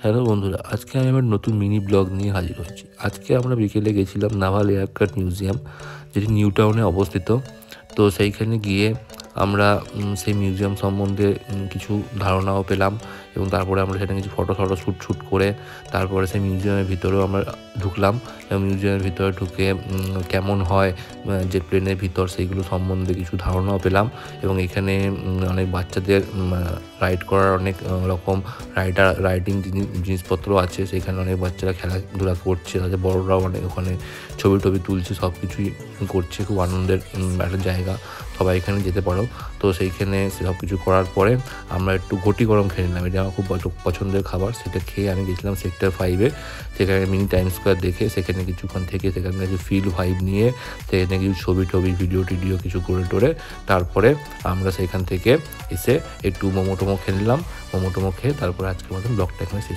Hello বন্ধুরা, আজকে আমি আমার নতুন মিনি ব্লগ নিয়ে হাজির হয়েছি। আজকে আমরা বিকেলে গেছিলাম নাভাল এয়ারক্রাফট মিউজিয়াম, যেটি নিউ টাউনে অবস্থিত। তো সেইখানে গিয়ে আমরা সেই মিউজিয়াম সম্বন্ধে কিছু ধারণাও পেলাম এবং তারপরে আমরা সেখানে কিছু ফটো শ্যুট করে তারপরে সেই মিউজিয়ামের ভিতরেও আমরা ঢুকলাম এবং মিউজিয়ামের ভিতরে ঢুকে কেমন হয় যে প্লেনের ভিতর সেইগুলো সম্বন্ধে কিছু ধারণাও পেলাম। এবং এখানে অনেক বাচ্চাদের রাইড করার অনেক রকম রাইডিং জিনিসপত্র আছে। সেখানে অনেক বাচ্চারা খেলাধুলা করছে, তাদের বড়রাও অনেক ওখানে ছবি টবি তুলছে, সব কিছুই করছে। খুব আনন্দের একটা জায়গা, সবাই এখানে যেতে পারো। তো সেইখানে সব কিছু করার পরে আমরা একটু ঘটি গরম খেয়ে নিলাম, এটা আমার খুব পছন্দের খাবার। সেটা খেয়ে আমি গেছিলাম সেক্টর 5-এ, সেখানে মিনি টাইম স্কোয়ার দেখে সেখানে কিছুক্ষণ থেকে সেখানে কিছু ফিল ভাইব নিয়ে সেখানে কিছু ছবি টবি ভিডিও কিছু করে টোরে তারপরে আমরা সেখান থেকে এসে একটু মোমো টোমো খেয়ে নিলাম। মোমো টোমো খেয়ে তারপরে আজকের মতন ব্লগটা এখানে শেষ।